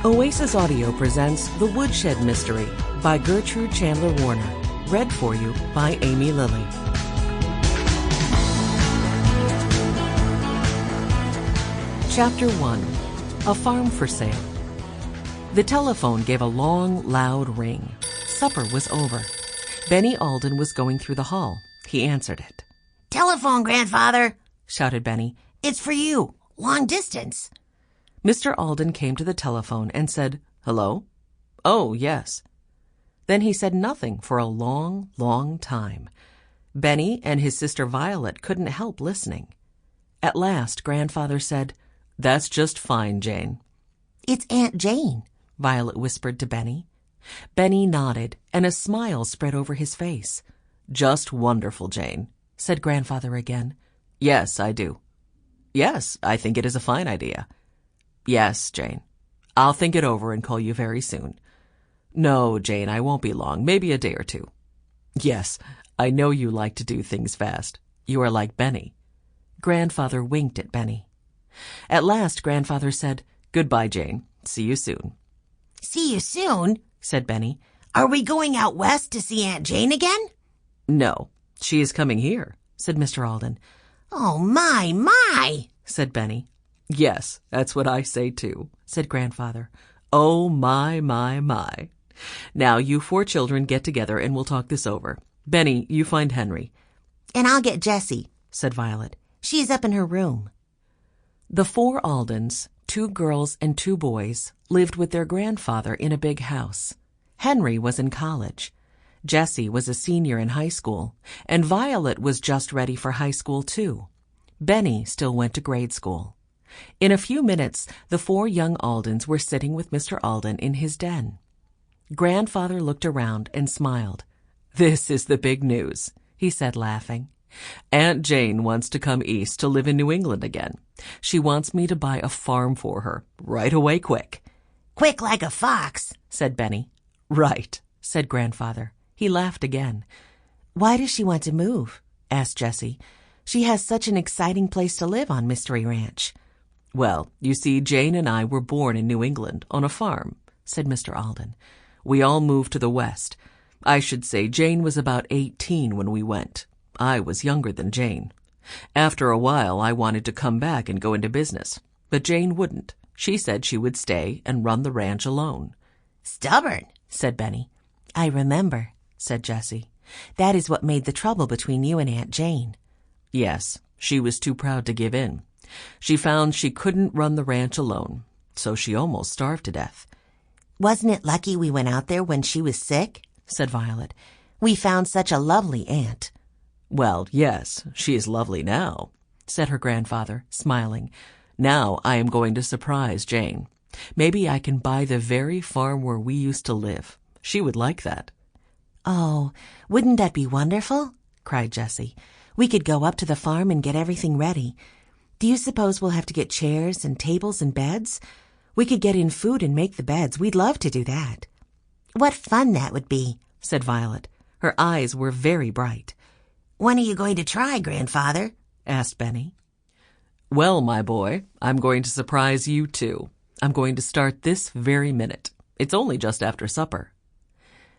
Oasis Audio presents The Woodshed Mystery by Gertrude Chandler Warner. Read for you by Aimee Lilly. Chapter 1. A Farm for Sale. The telephone gave a long, loud ring. Supper was over. Benny Alden was going through the hall. He answered it. "Telephone, grandfather," shouted Benny. "It's for you. Long distance." Mr. Alden came to the telephone and said, "Hello?" "Oh, yes." Then he said nothing for a long, long time. Benny and his sister Violet couldn't help listening. At last, Grandfather said, "That's just fine, Jane." "It's Aunt Jane," Violet whispered to Benny. Benny nodded, and a smile spread over his face. "Just wonderful, Jane," said Grandfather again. "Yes, I do." "Yes, I think it is a fine idea." "Yes, Jane. I'll think it over and call you very soon." "No, Jane, I won't be long. Maybe a day or two." "Yes, I know you like to do things fast. You are like Benny." Grandfather winked at Benny. At last, Grandfather said, "Goodbye, Jane. See you soon." "See you soon," said Benny. "Are we going out west to see Aunt Jane again?" "No, she is coming here," said Mr. Alden. "Oh, my," said Benny. "Yes, that's what I say too," said Grandfather. "Oh, my. Now you four children get together and we'll talk this over. Benny, you find Henry." "And I'll get Jessie," said Violet. "She's up in her room." The four Aldens, 2 girls and 2 boys, lived with their grandfather in a big house. Henry was in college. Jessie was a senior in high school, and Violet was just ready for high school too. Benny still went to grade school. In a few minutes, the 4 young Aldens were sitting with Mr. Alden in his den. Grandfather looked around and smiled. "This is the big news," he said, laughing. "Aunt Jane wants to come east to live in New England again. She wants me to buy a farm for her, right away quick." "Quick like a fox," said Benny. "Right," said Grandfather. He laughed again. "Why does she want to move?" asked Jessie. "She has such an exciting place to live on Mystery Ranch." "Well, you see, Jane and I were born in New England on a farm," said Mr. Alden. "We all moved to the West. I should say Jane was about 18 when we went. I was younger than Jane. After a while, I wanted to come back and go into business, but Jane wouldn't. She said she would stay and run the ranch alone." "Stubborn," said Benny. "I remember," said Jessie. "That is what made the trouble between you and Aunt Jane." "Yes, she was too proud to give in. She found she couldn't run the ranch alone, so she almost starved to death." "Wasn't it lucky we went out there when she was sick?" said Violet. "We found such a lovely aunt." "Well, yes, she is lovely now," said her grandfather, smiling. "Now I am going to surprise Jane. Maybe I can buy the very farm where we used to live. She would like that." "Oh, wouldn't that be wonderful?" cried Jessie. "We could go up to the farm and get everything ready. Do you suppose we'll have to get chairs and tables and beds? We could get in food and make the beds. We'd love to do that." "What fun that would be," said Violet. Her eyes were very bright. "When are you going to try, Grandfather?" asked Benny. "Well, my boy, I'm going to surprise you too. I'm going to start this very minute. It's only just after supper."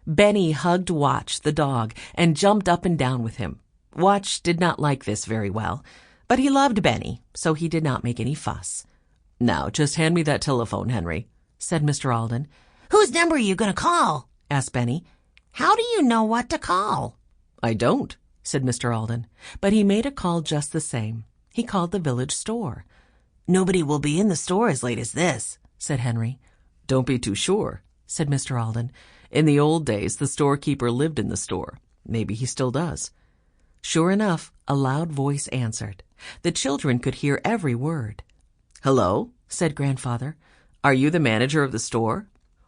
Benny hugged Watch, the dog, and jumped up and down with him. Watch did not like this very well, but he loved Benny, so he did not make any fuss. "Now, just hand me that telephone, Henry," said Mr. Alden. "Whose number are you going to call?" asked Benny. "How do you know what to call?" "I don't," said Mr. Alden, but he made a call just the same. He called the village store. "Nobody will be in the store as late as this," said Henry. "Don't be too sure," said Mr. Alden. "In the old days, the storekeeper lived in the store. Maybe he still does." Sure enough, a loud voice answered. The children could hear every word. "Hello," said Grandfather. "Are you the manager of the store?"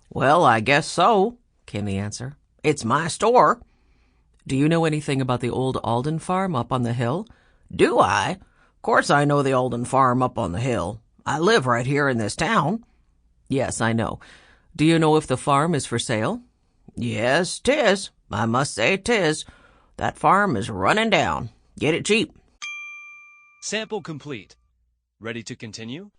"Well, I guess so," came the answer. "It's my store." "Do you know anything about the old Alden farm up on the hill?" "Do I? Of course I know the Alden farm up on the hill. I live right here in this town." "Yes, I know. Do you know if the farm is for sale?" "Yes, 'tis. I must say 'tis. That farm is running down. Get it cheap." Sample complete. Ready to continue?